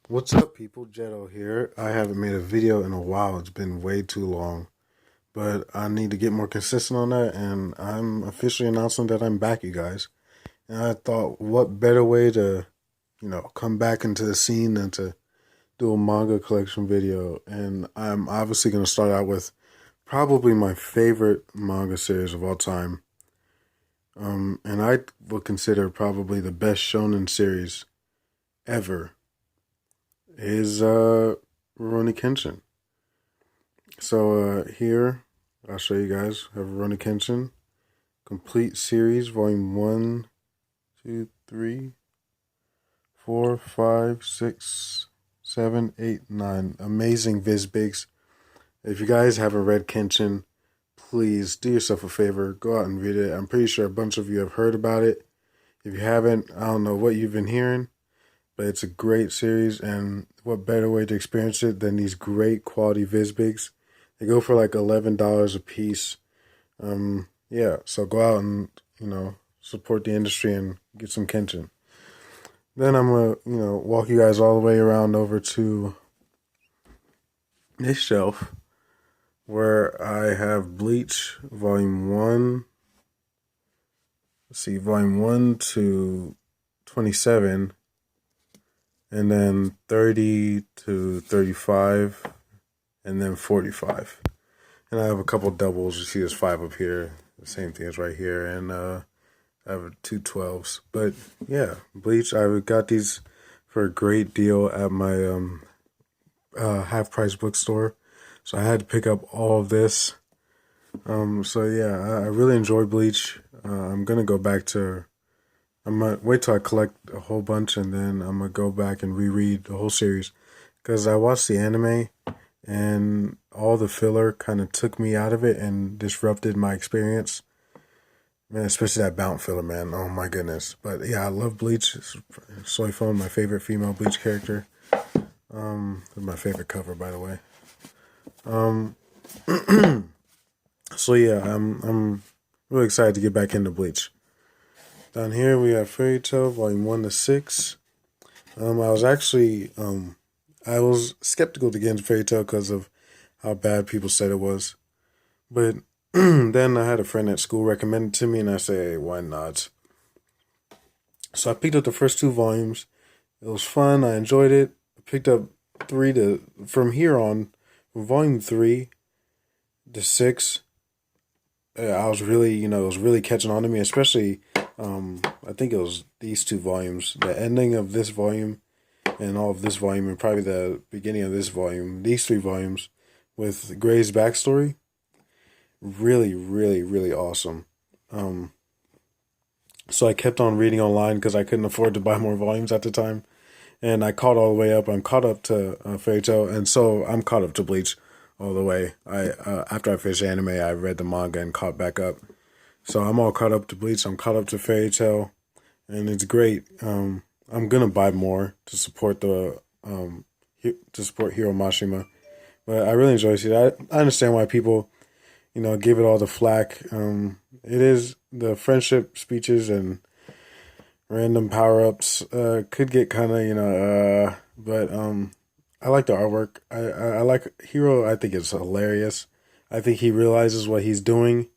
What's up, people? Jetto here. I haven't made a video in a while. It's been way too long, but I need to get more consistent on that, and I'm officially announcing that I'm back, you guys. And I thought, what better way to, come back into the scene than to do a manga collection video? And I'm obviously going to start out with probably my favorite manga series of all time. And I would consider probably the best shonen series ever is Rurouni Kenshin. So here I'll show you guys. I have Rurouni Kenshin complete series, volume 1, 2, 3, 4, 5, 6, 7, 8, 9. Amazing Vizbigs. If you guys haven't read Kenshin, please do yourself a favor. Go out and read it. I'm pretty sure a bunch of you have heard about it. If you haven't, I don't know what you've been hearing. But it's a great series, and what better way to experience it than these great quality Vizbigs? They go for like $11 a piece. Yeah, so go out and, support the industry and get some Kenshin. Then I'm going to, walk you guys all the way around over to this shelf where I have Bleach Volume 1. Let's see, Volume 1 to 27. And then 30 to 35, and then 45. And I have a couple doubles. You see there's 5 up here. The same thing as right here. And I have 2 12s. But yeah, Bleach, I got these for a great deal at my half-price bookstore. So I had to pick up all of this. So yeah, I really enjoyed Bleach. I'm going to go back to... I'm going to wait till I collect a whole bunch, and then I'm going to go back and reread the whole series. Because I watched the anime, and all the filler kind of took me out of it and disrupted my experience. Man, especially that Bounce filler, man. Oh my goodness. But yeah, I love Bleach. Soifon, my favorite female Bleach character. My favorite cover, by the way. So yeah, I'm really excited to get back into Bleach. Down here we have Fairy Tail, volume 1 to 6. I was skeptical to get into Fairy Tail because of how bad people said it was. But then I had a friend at school recommend it to me, and I said, hey, why not? So I picked up the first 2 volumes. It was fun. I enjoyed it. I picked up from here on, from volume 3 to 6. I was really, it was really catching on to me, especially, I think it was these 2 volumes. The ending of this volume and all of this volume, and probably the beginning of this volume, these 3 volumes with Gray's backstory. Really, really, really awesome. So I kept on reading online because I couldn't afford to buy more volumes at the time. And I caught all the way up. I'm caught up to Fairy Tail, and so I'm caught up to Bleach all the way. After I finished anime, I read the manga and caught back up. So I'm all caught up to Bleach. I'm caught up to Fairy Tail, and it's great. I'm gonna buy more to support to support Hiro Mashima, but I really enjoy it. I understand why people, give it all the flack. It is the friendship speeches and random power ups could get kind of but I like the artwork. I like Hiro. I think it's hilarious. I think he realizes what he's doing,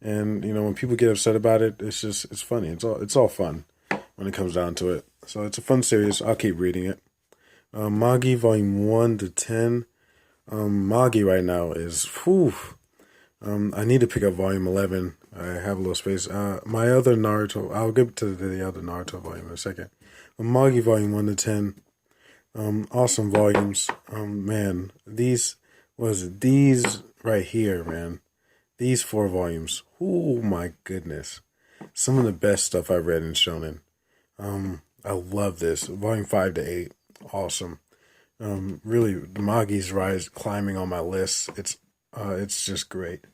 and when people get upset about it, it's funny. It's all fun when it comes down to it. So it's a fun series. I'll keep reading it. Magi volume 1 to 10. Magi right now is whew. I need to pick up volume 11. I have a little space. My other Naruto, I'll get to the other Naruto volume in a second. Magi volume 1 to 10. Awesome volumes. Man, these right here, man. These 4 volumes. Oh my goodness. Some of the best stuff I've read in Shonen. I love this. Volume 5 to 8. Awesome. Really, the Magi's rise climbing on my list. It's just great.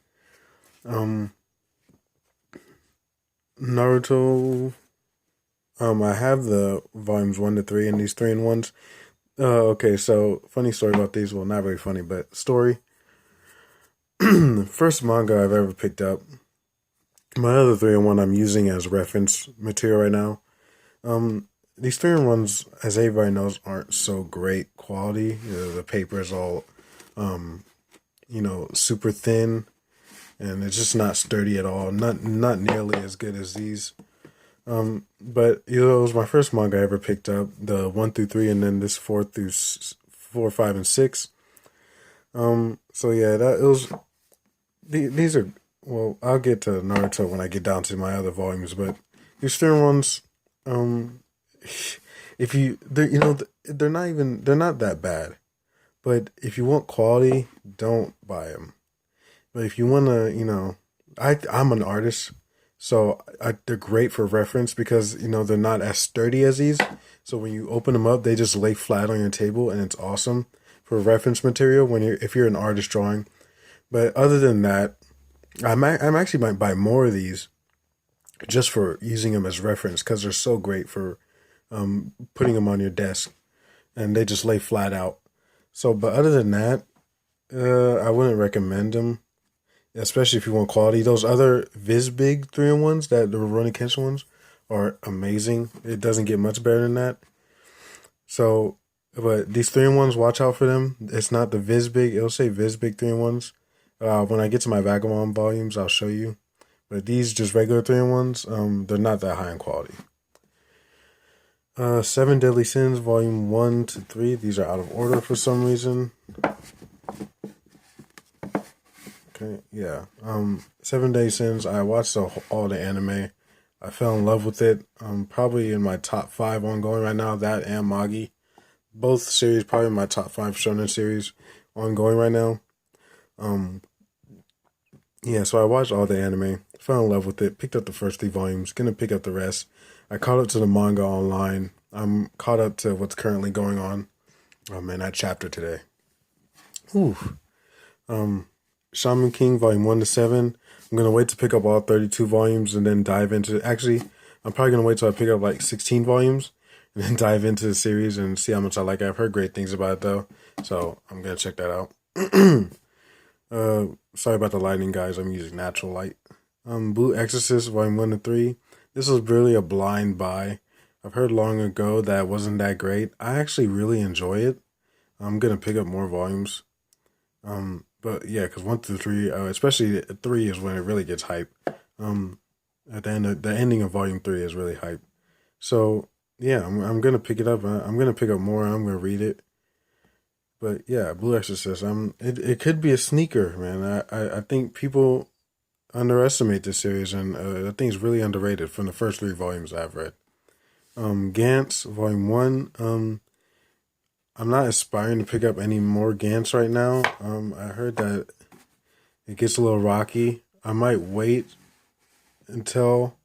Naruto. I have the volumes 1 to 3 and these 3-in-1s. Okay, so funny story about these. Well, not very funny, but story. First manga I've ever picked up. My other 3-in-1 I'm using as reference material right now. these 3-in-1s, as everybody knows, aren't so great quality. The paper is all, super thin, and it's just not sturdy at all. Not nearly as good as these. But it was my first manga I ever picked up, the 1 through 3, and then this 4, 5, and 6. So yeah, that it was. These are, well, I'll get to Naruto when I get down to my other volumes, but these 3-in-1s, um, if you, they're not that bad. But if you want quality, don't buy them. But if you wanna, I'm an artist, so they're great for reference because they're not as sturdy as these. So when you open them up, they just lay flat on your table, and it's awesome for reference material if you're an artist drawing. But other than that, I'm actually might buy more of these just for using them as reference because they're so great for putting them on your desk, and they just lay flat out. So, but other than that, I wouldn't recommend them, especially if you want quality. Those other Visbig 3-in-1s, that the Rurouni Kenshin ones, are amazing. It doesn't get much better than that. So, but these 3-in-1s, watch out for them. It's not the Visbig. It'll say Visbig 3-in-1s. When I get to my Vagabond volumes, I'll show you. But these just regular 3-in-1s, they're not that high in quality. 7 Deadly Sins, Volume 1 to 3. These are out of order for some reason. Okay, yeah. 7 Deadly Sins, I watched all the anime. I fell in love with it. Probably in my top 5 ongoing right now, that and Magi. Both series probably in my top 5 shonen series ongoing right now. Yeah, so I watched all the anime, fell in love with it, picked up the first 3 volumes, gonna pick up the rest. I caught up to the manga online. I'm caught up to what's currently going on. In that chapter today. Ooh. Shaman King, Volume 1 to 7. I'm gonna wait to pick up all 32 volumes and then dive into. Actually, I'm probably gonna wait till I pick up like 16 volumes and then dive into the series and see how much I like it. I've heard great things about it though, so I'm gonna check that out. Sorry about the lighting, guys. I'm using natural light. Blue Exorcist, Volume 1 to 3. This was really a blind buy. I've heard long ago that it wasn't that great. I actually really enjoy it. I'm gonna pick up more volumes. But yeah, because 1 through 3, especially 3 is when it really gets hype. At the ending of Volume 3 is really hype. So yeah, I'm gonna pick it up. I'm gonna pick up more. I'm gonna read it. But yeah, Blue Exorcist. It could be a sneaker, man. I think people underestimate this series, and I think it's really underrated from the first 3 volumes I've read. Gantz, Volume 1. I'm not aspiring to pick up any more Gantz right now. I heard that it gets a little rocky. I might wait until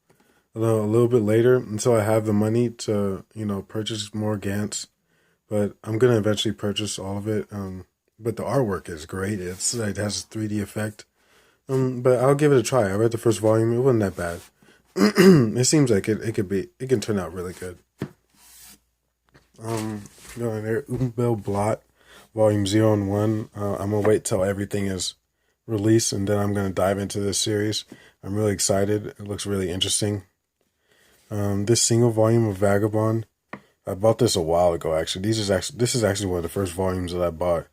a little bit later until I have the money to, purchase more Gantz. But I'm gonna eventually purchase all of it. But the artwork is great. It has a 3D effect. But I'll give it a try. I read the first volume. It wasn't that bad. It seems like it can turn out really good. Going there, Umbel Blot, Volume 0 and 1. I'm gonna wait till everything is released, and then I'm gonna dive into this series. I'm really excited. It looks really interesting. This single volume of Vagabond, I bought this a while ago. Actually, this is actually one of the first volumes that I bought.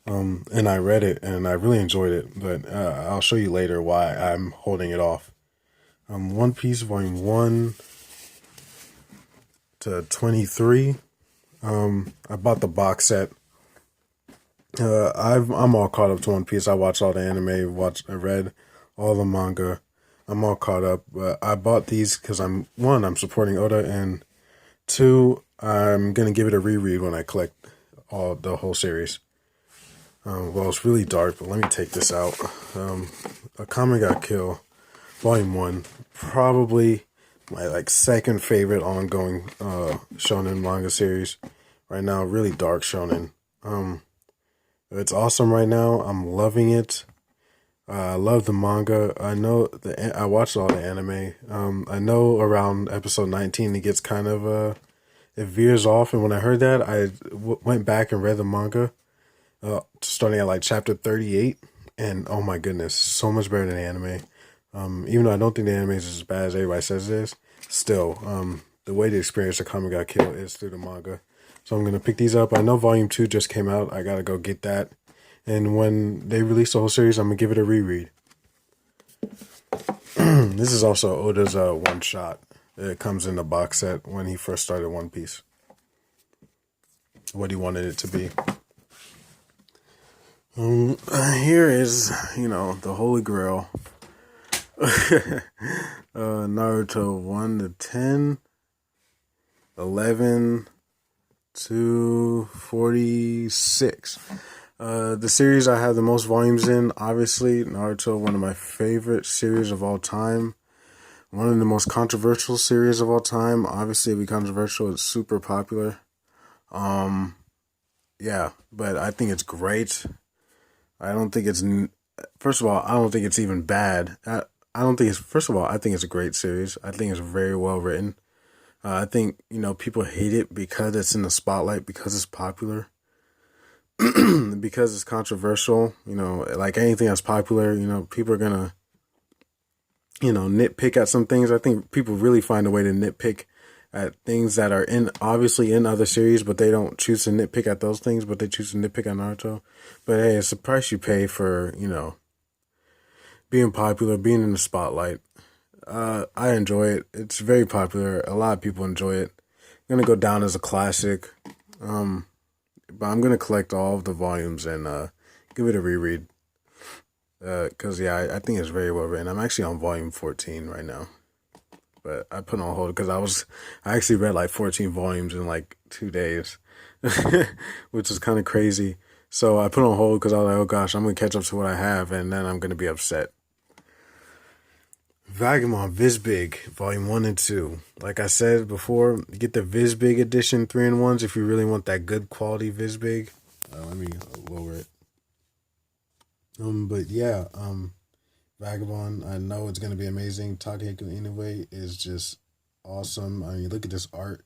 And I read it, and I really enjoyed it. But I'll show you later why I'm holding it off. One Piece, Volume 1 to 23. I bought the box set. I'm all caught up to One Piece. I watched all the anime. I read all the manga. I'm all caught up. But I bought these because I'm supporting Oda, and 2, I'm gonna give it a reread when I collect the whole series. Well, it's really dark, but let me take this out. A Kame Got Kill, Volume 1, probably my second favorite ongoing shonen manga series right now. Really dark shonen. It's awesome right now. I'm loving it. I love the manga. I watched all the anime. I know around episode 19 it gets kind of it veers off, and when I heard that, I went back and read the manga. Starting at chapter 38, and oh my goodness, so much better than the anime. Even though I don't think the anime is as bad as everybody says it is, still, the way to experience the comic got killed is through the manga. So I'm gonna pick these up. I know Volume 2 just came out. I gotta go get that. And when they release the whole series, I'm gonna give it a reread. This is also Oda's one shot. It comes in the box set when he first started One Piece. What he wanted it to be. Here is, the Holy Grail. Naruto 1 to 10, 11 to 46. The series I have the most volumes in, obviously, Naruto, one of my favorite series of all time. One of the most controversial series of all time. Obviously, it'd be controversial. It's super popular. Yeah, but I think it's great. I don't think it's, first of all, I don't think it's even bad. First of all, I think it's a great series. I think it's very well written. I think, people hate it because it's in the spotlight, because it's popular, because it's controversial. Like anything that's popular, people are going to, nitpick at some things. I think people really find a way to nitpick at things that are obviously in other series, but they don't choose to nitpick at those things, but they choose to nitpick at Naruto. But hey, it's the price you pay for, being popular, being in the spotlight. I enjoy it. It's very popular. A lot of people enjoy it. Gonna go down as a classic. But I'm gonna collect all of the volumes and give it a reread. Cause I think it's very well written. I'm actually on volume 14 right now. But I put on hold because I actually read like 14 volumes in like 2 days, which is kind of crazy. So I put on hold because I was like, oh gosh, I'm going to catch up to what I have, and then I'm going to be upset. Vagabond Visbig, Volume 1 and 2. Like I said before, get the Visbig edition 3-in-1s if you really want that good quality Visbig. Let me lower it. But yeah, Vagabond, I know it's going to be amazing. Takehiko Inoue is just awesome. I mean, look at this art.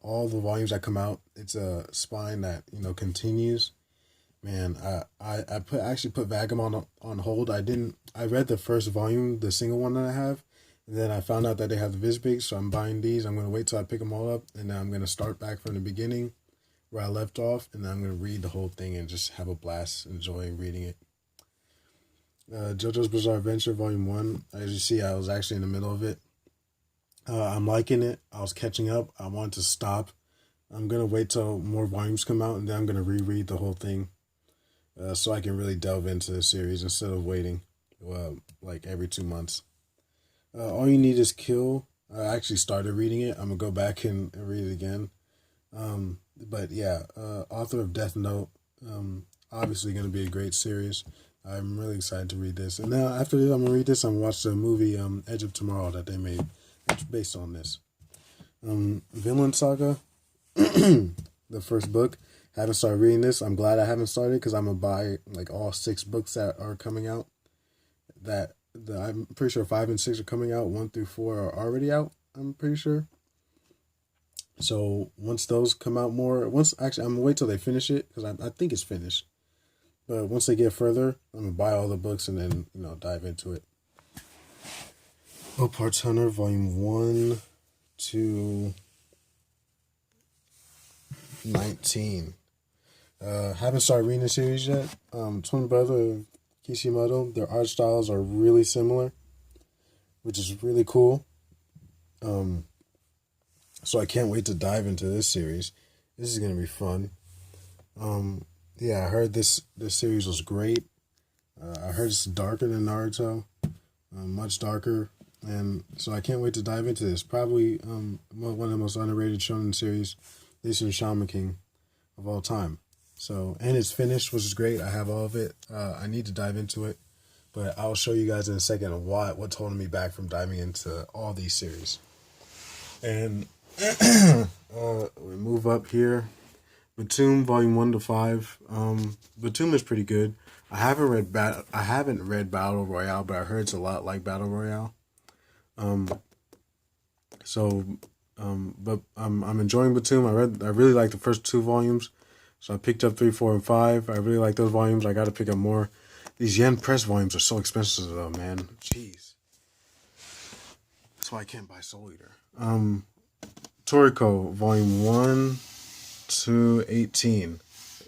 All the volumes that come out, it's a spine that, continues. Man, I actually put Vagabond on hold. I read the first volume, the single one that I have, and then I found out that they have the Visbig, so I'm buying these. I'm going to wait till I pick them all up, and then I'm going to start back from the beginning where I left off, and then I'm going to read the whole thing and just have a blast, enjoy reading it. JoJo's Bizarre Adventure Volume 1. As you see, I was actually in the middle of it. I'm liking it. I was catching up. I wanted to stop. I'm going to wait till more volumes come out, and then I'm going to reread the whole thing so I can really delve into the series instead of waiting like every 2 months. All You Need Is Kill. I actually started reading it. I'm going to go back and read it again. But yeah, author of Death Note. Obviously going to be a great series. I'm really excited to read this. And now after this, I'm going to read this. I'm going to watch the movie Edge of Tomorrow that they made. It's based on this. Vinland Saga, the first book. Haven't started reading this. I'm glad I haven't started because I'm going to buy like all 6 books that are coming out. I'm pretty sure 5 and 6 are coming out. 1 through 4 are already out, I'm pretty sure. So once those come out more, I'm going to wait till they finish it because I think it's finished. But once they get further, I'm going to buy all the books and then, dive into it. Parts Hunter, Volume 1 to 19. Haven't started reading the series yet. Twin brother of Kishimoto. Their art styles are really similar, which is really cool. So I can't wait to dive into this series. This is going to be fun. Yeah, I heard this series was great. I heard it's darker than Naruto, much darker, and so I can't wait to dive into this. Probably one of the most underrated shonen series, this is Shaman King, of all time. So, and it's finished, which is great. I have all of it. I need to dive into it, but I'll show you guys in a second what's holding me back from diving into all these series. And we move up here. Batum, Volume 1 to 5. Batum is pretty good. I haven't read Battle Royale, but I heard it's a lot like Battle Royale. But I'm enjoying Batum. I really like the first 2 volumes, so I picked up 3, 4, and 5. I really like those volumes. I got to pick up more. These Yen Press volumes are so expensive though, man. Jeez. That's why I can't buy Soul Eater. Toriko, Volume 1 to 18.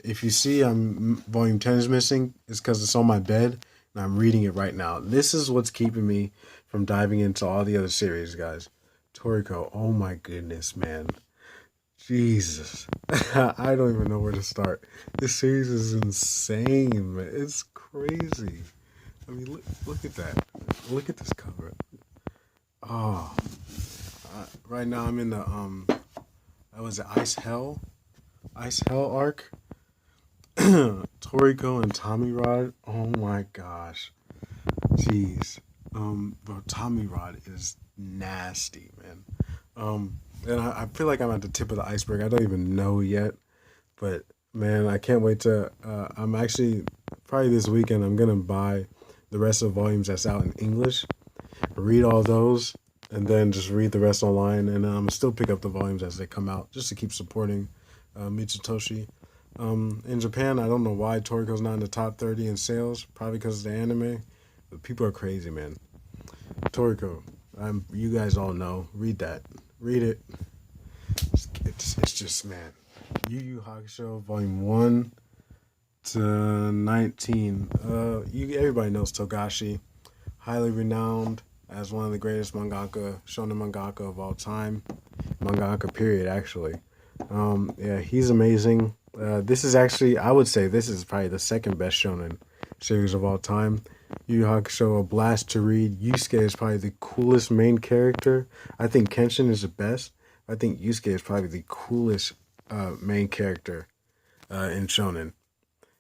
If you see Volume 10 is missing, it's because it's on my bed and I'm reading it right now. This is what's keeping me from diving into all the other series, guys. Toriko, oh my goodness, man. Jesus. I don't even know where to start. This series is insane, man. It's crazy. I mean, look at that. Look at this cover. Oh, right now I'm in the that was the Ice Hell arc. Toriko and Tommy Rod. Oh my gosh, jeez. Bro, Tommy Rod is nasty, man. And I feel like I'm at the tip of the iceberg. I don't even know yet, but man, I can't wait to. I'm actually probably this weekend. I'm gonna buy the rest of the volumes that's out in English, read all those, and then just read the rest online. And still pick up the volumes as they come out, just to keep supporting Mitsutoshi. In Japan, I don't know why Toriko's not in the top 30 in sales. Probably because of the anime. But people are crazy, man. Toriko, you guys all know. Read that. Read it. It's just, man. Yu Yu Hakusho, Volume 1 to 19. Everybody knows Togashi. Highly renowned as one of the greatest mangaka, shonen mangaka of all time. Mangaka, period, actually. Yeah, he's amazing. This is actually, I would say, this is probably the second best shonen series of all time. Yu Yu Hakusho, a blast to read. Yusuke is probably the coolest main character. I think Kenshin is the best. I think Yusuke is probably the coolest main character in shonen.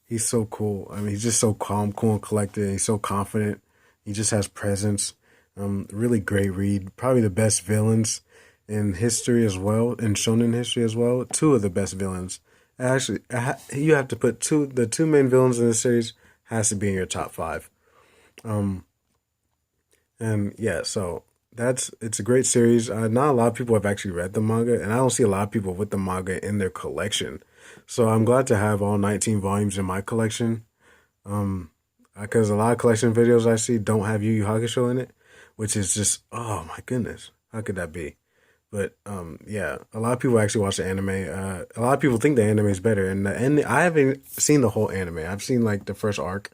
He's so cool. I mean, he's just so calm, cool, and collected. He's so confident. He just has presence. Really great read. Probably the best villains in history as well, in shonen history as well. Two of the best villains. Actually, you have to put the two main villains in the series has to be in your top 5. And yeah, so it's a great series. Not a lot of people have actually read the manga, and I don't see a lot of people with the manga in their collection. So I'm glad to have all 19 volumes in my collection. Because a lot of collection videos I see don't have Yu Yu Hakusho in it, which is just, oh my goodness, how could that be? But yeah, a lot of people actually watch the anime. A lot of people think the anime is better, and I haven't seen the whole anime. I've seen like the first arc,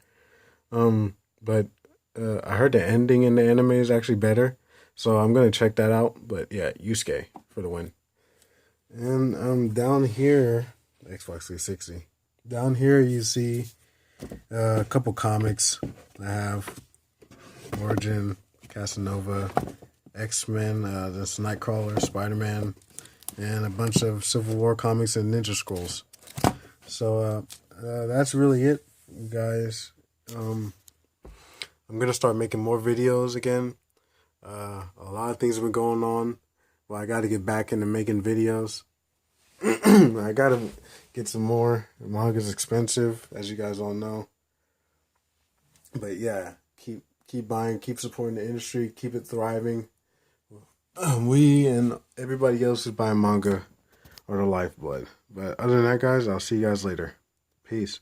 but I heard the ending in the anime is actually better, so I'm gonna check that out. But yeah, Yusuke for the win. And down here, Xbox 360. Down here you see a couple comics. I have Origin, Casanova, X-Men, this Nightcrawler, Spider-Man, and a bunch of Civil War comics and Ninja Scrolls. So that's really it, guys. I'm going to start making more videos again. A lot of things have been going on. Well, I got to get back into making videos. I got to get some more. Manga's expensive, as you guys all know. But yeah, keep buying, keep supporting the industry, keep it thriving. We and everybody else who's buying manga are the lifeblood. But other than that, guys, I'll see you guys later. Peace.